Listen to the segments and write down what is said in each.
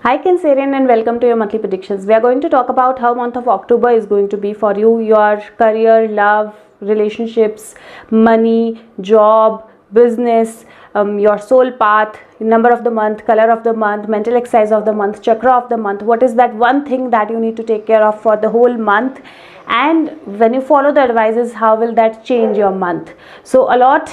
Hi Cancerian, and welcome to your monthly predictions. We are going to talk about how month of October is going to be for you, your career, love, relationships, money, job, business, your soul path, number of the month, color of the month, mental exercise of the month, chakra of the month. What is that one thing that you need to take care of for the whole month? And when you follow the advices, how will that change your month? So a lot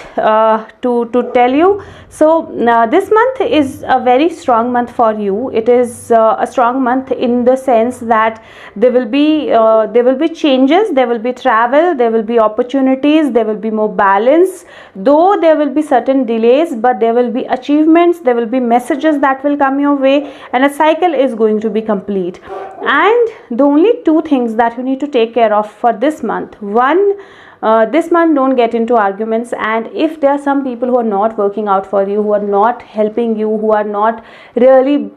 to tell you. So this month is a very strong month for you. It is a strong month in the sense that there will be changes, there will be travel, there will be opportunities, there will be more balance, though there will be certain delays, but there will be achievements, there will be messages that will come your way, and a cycle is going to be complete. And the only two things that you need to take care of for this month: one, this month don't get into arguments, and if there are some people who are not working out for you, who are not helping you, who are not really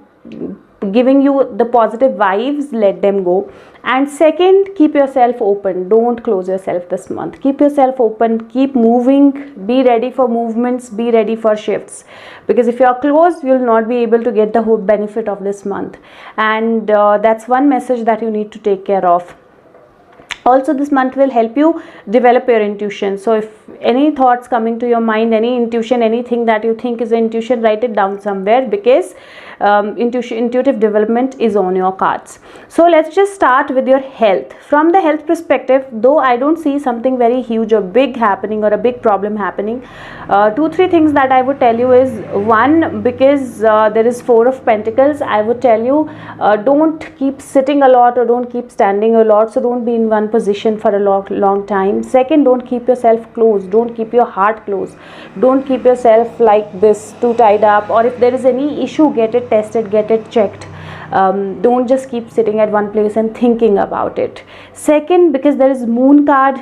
giving you the positive vibes, let them go. And second, keep yourself open. Don't close yourself this month. Keep yourself open, keep moving, be ready for movements, be ready for shifts, because if you are closed, you will not be able to get the whole benefit of this month. And that's one message that you need to take care of. Also, this month will help you develop your intuition. So if any thoughts coming to your mind, any intuition, anything that you think is an intuition, write it down somewhere, because intuitive development is on your cards. So let's just start with your health. From the health perspective, though I don't see something very huge or big happening or a big problem happening, 2-3 things that I would tell you is, one, because there is Four of Pentacles, I would tell you don't keep sitting a lot or don't keep standing a lot. So don't be in one position for a long time. Second, don't keep yourself closed, don't keep your heart closed, don't keep yourself like this, too tied up, or if there is any issue, get it tested, get it checked. Don't just keep sitting at one place and thinking about it. Second, because there is Moon card,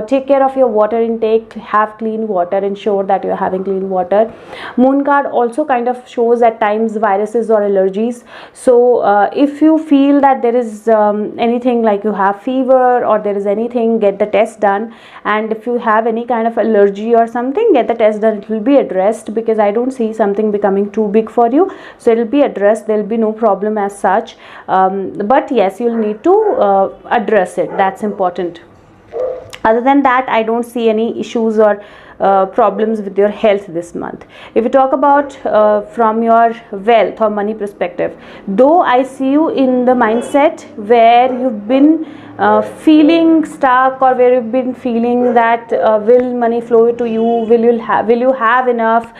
take care of your water intake, have clean water, ensure that you're having clean water. Moon card also kind of shows at times viruses or allergies. So if you feel that there is anything like you have fever or there is anything, get the test done. And if you have any kind of allergy or something, get the test done. It will be addressed, because I don't see something becoming too big for you. So it will be addressed. There will be no problem as such, but yes, you'll need to address it. That's important. Other than that, I don't see any issues or problems with your health this month. If you talk about from your wealth or money perspective, though I see you in the mindset where you've been feeling stuck, or where you've been feeling that will money flow to you, will you have enough,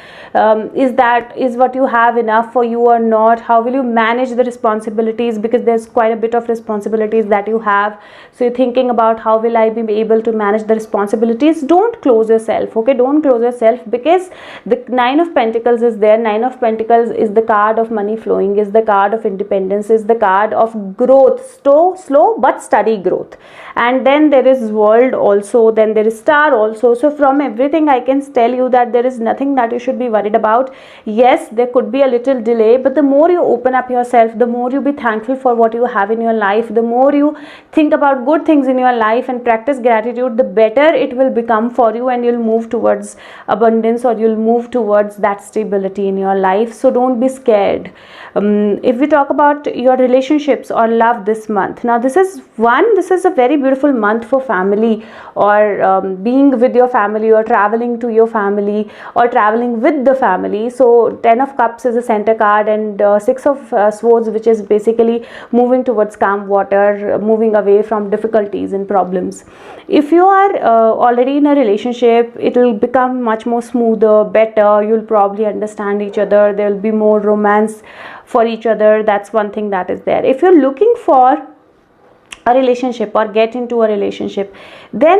is what you have enough for you or not, how will you manage the responsibilities, because there's quite a bit of responsibilities that you have. So you're thinking about how will I be able to manage the responsibilities. Don't close yourself, okay? Don't close yourself, because the Nine of Pentacles is there. Nine of Pentacles is the card of money flowing, is the card of independence, is the card of growth, slow but steady growth. And then there is World also, then there is Star also. So from everything I can tell you that there is nothing that you should be worried about. Yes, there could be a little delay, but the more you open up yourself, the more you be thankful for what you have in your life, the more you think about good things in your life and practice gratitude, the better it will become for you, and you'll move towards abundance, or you'll move towards that stability in your life. So don't be scared. If we talk about your relationships or love this month, now this is a very beautiful month for family, or being with your family, or traveling to your family, or traveling with the family. So 10 of Cups is a center card, and 6 of Swords, which is basically moving towards calm water, moving away from difficulties and problems. If you are already in a relationship, it will become much more smoother, better. You'll probably understand each other. There will be more romance for each other. That's one thing that is there. If you're looking for a relationship or get into a relationship, then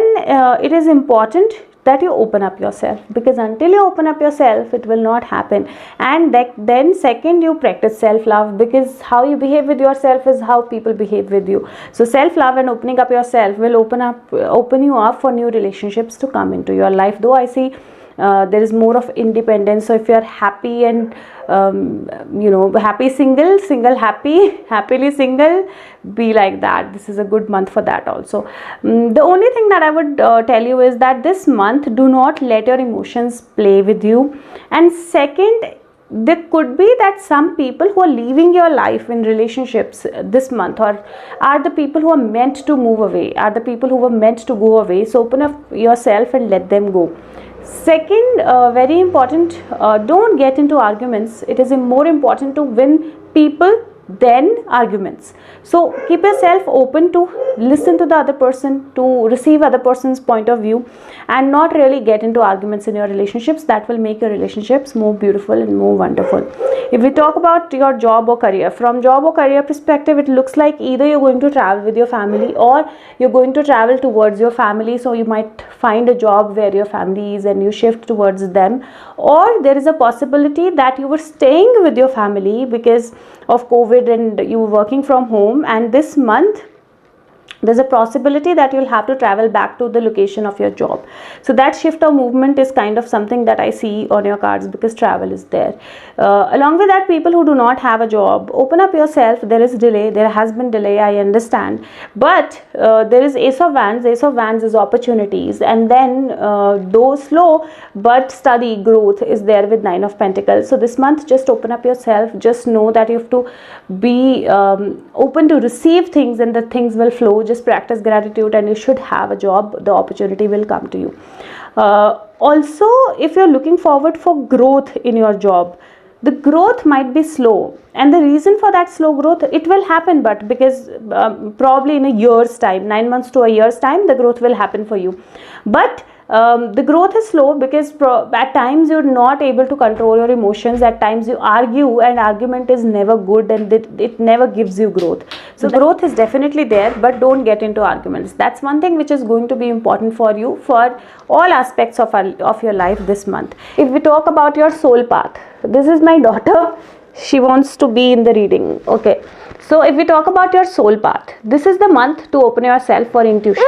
it is important that you open up yourself, because until you open up yourself, it will not happen. And then second, you practice self-love, because how you behave with yourself is how people behave with you. So self-love and opening up yourself will open you up for new relationships to come into your life. Though I see there is more of independence. So if you are happy and happy happily single, be like that. This is a good month for that also. The only thing that I would tell you is that this month, do not let your emotions play with you. And second, there could be that some people who are leaving your life in relationships this month, or are the people who are meant to move away, are the people who were meant to go away. So open up yourself and let them go. Second, very important, don't get into arguments. It is more important to win people than arguments. So keep yourself open to listen to the other person, to receive other person's point of view, and not really get into arguments in your relationships. That will make your relationships more beautiful and more wonderful. If we talk about your job or career, from job or career perspective, it looks like either you're going to travel with your family or you're going to travel towards your family. So you might find a job where your family is and you shift towards them, or there is a possibility that you were staying with your family because of COVID and you were working from home, and this month there's a possibility that you'll have to travel back to the location of your job. So that shift of movement is kind of something that I see on your cards, because travel is there. Along with that, people who do not have a job, open up yourself. There is delay, there has been delay, I understand, but there is Ace of Wands. Ace of Wands is opportunities, and then though slow but steady growth is there with Nine of Pentacles. So this month, just open up yourself. Just know that you have to be open to receive things, and the things will flow. Just practice gratitude and you should have a job. The opportunity will come to you. Also, if you're looking forward for growth in your job, the growth might be slow, and the reason for that slow growth, it will happen, but because probably in a year's time, 9 months to a year's time, the growth will happen for you. But the growth is slow because at times you're not able to control your emotions. At times you argue, and argument is never good, and it never gives you growth. So growth is definitely there, but don't get into arguments. That's one thing which is going to be important for you for all aspects of your life this month. If we talk about your soul path, this is my daughter. She wants to be in the reading. Okay. So if we talk about your soul path, this is the month to open yourself for intuition.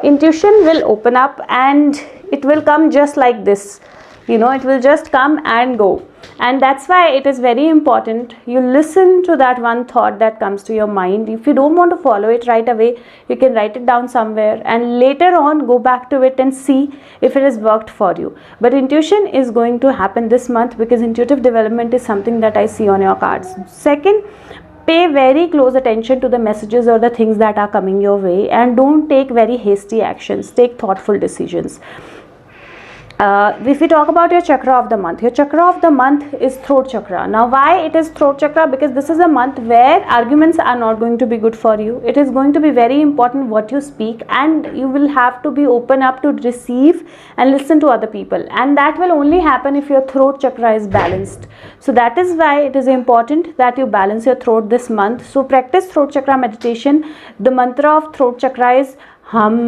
Intuition will open up, and it will come just like this. It will just come and go. And that's why it is very important you listen to that one thought that comes to your mind. If you don't want to follow it right away, you can write it down somewhere and later on go back to it and see if it has worked for you. But intuition is going to happen this month, because intuitive development is something that I see on your cards. Second, pay very close attention to the messages or the things that are coming your way, and don't take very hasty actions. Take thoughtful decisions. If we talk about your chakra of the month, your chakra of the month is throat chakra. Now why it is throat chakra? Because this is a month where arguments are not going to be good for you. It is going to be very important what you speak, and you will have to be open up to receive and listen to other people, and that will only happen if your throat chakra is balanced. So that is why it is important that you balance your throat this month. So practice throat chakra meditation. The mantra of throat chakra is Hum.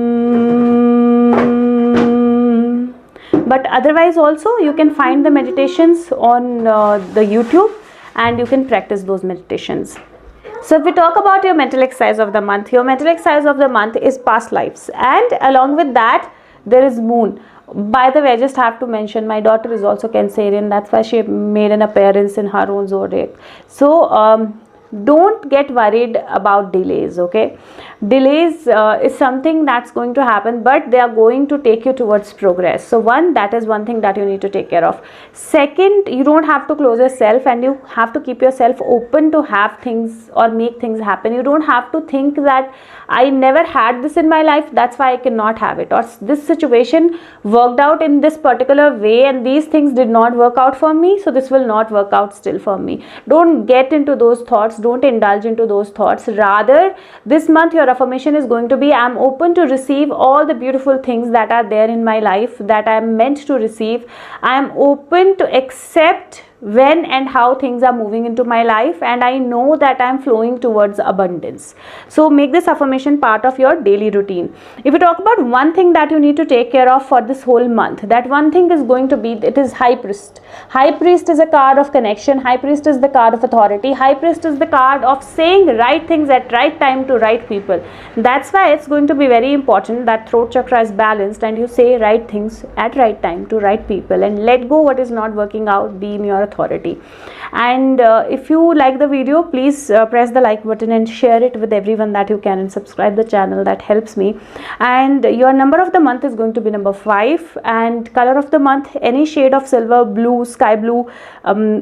But otherwise also you can find the meditations on the YouTube, and you can practice those meditations. So if we talk about your mental exercise of the month, your mental exercise of the month is past lives, and along with that there is moon. By the way, I just have to mention my daughter is also Cancerian. That's why she made an appearance in her own zodiac. So don't get worried about delays. Okay, delays is something that's going to happen, but they are going to take you towards progress. So that is one thing that you need to take care of. Second, you don't have to close yourself, and you have to keep yourself open to have things or make things happen. You don't have to think that I never had this in my life, that's why I cannot have it, or this situation worked out in this particular way and these things did not work out for me, so this will not work out still for me. Don't get into those thoughts. Don't indulge into those thoughts. Rather, this month your affirmation is going to be, I am open to receive all the beautiful things that are there in my life that I am meant to receive. I am open to accept when and how things are moving into my life, and I know that I am flowing towards abundance. So make this affirmation part of your daily routine. If you talk about one thing that you need to take care of for this whole month, that one thing is going to be, it is High Priest. High Priest is a card of connection. High Priest is the card of authority. High Priest is the card of saying right things at right time to right people. That's why it's going to be very important that throat chakra is balanced and you say right things at right time to right people, and let go what is not working out. Be in your authority. And if you like the video, please press the like button and share it with everyone that you can, and subscribe the channel. That helps me. And your number of the month is going to be number 5, and color of the month, any shade of silver, blue, sky blue,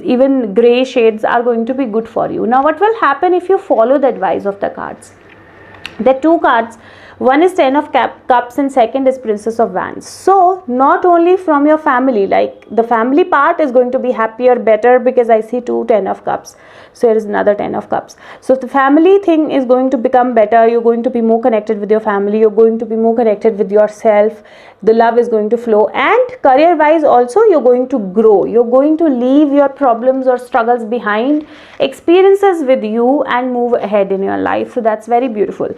even gray shades are going to be good for you. Now what will happen if you follow the advice of the cards? The 2 cards, one is 10 of cups and second is Princess of Wands. So not only from your family, like the family part is going to be happier, better, because I see 2 10 of cups. So here is another 10 of cups. So the family thing is going to become better. You're going to be more connected with your family. You're going to be more connected with yourself. The love is going to flow. And career wise also, you're going to grow. You're going to leave your problems or struggles behind, experiences with you, and move ahead in your life. So that's very beautiful.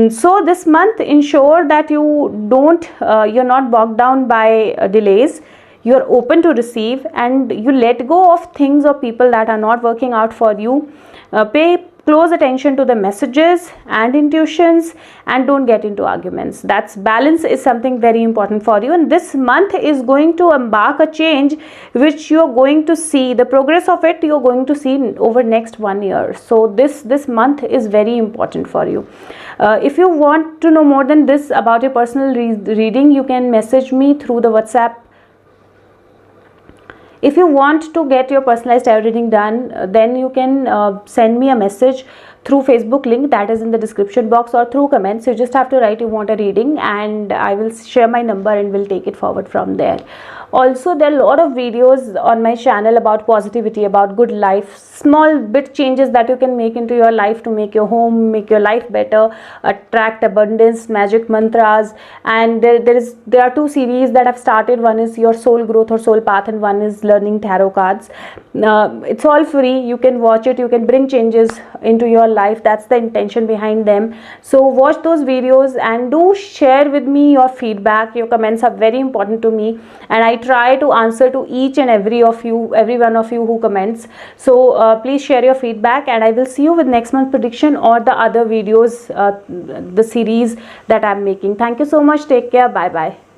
So this month, ensure that you're not bogged down by delays. You're open to receive, and you let go of things or people that are not working out for you. Pay close attention to the messages and intuitions, and don't get into arguments. That's balance is something very important for you. And this month is going to embark a change which you're going to see the progress of it. You're going to see over next 1 year. So this month is very important for you. If you want to know more than this about your personal reading, you can message me through the WhatsApp. If you want to get your personalized tarot reading done, then you can send me a message through Facebook link that is in the description box, or through comments. You just have to write you want a reading, and I will share my number and will take it forward from there. Also, there are a lot of videos on my channel about positivity, about good life, small bit changes that you can make into your life to make your home, make your life better, attract abundance, magic mantras. And there are 2 series that I've started. One is your soul growth or soul path, and one is learning tarot cards. It's all free. You can watch it. You can bring changes into your life. That's the intention behind them. So watch those videos and do share with me your feedback. Your comments are very important to me, and I try to answer to each and every one of you who comments. So please share your feedback, and I will see you with next month's prediction or the other videos, the series that I'm making. Thank you so much. Take care. Bye bye.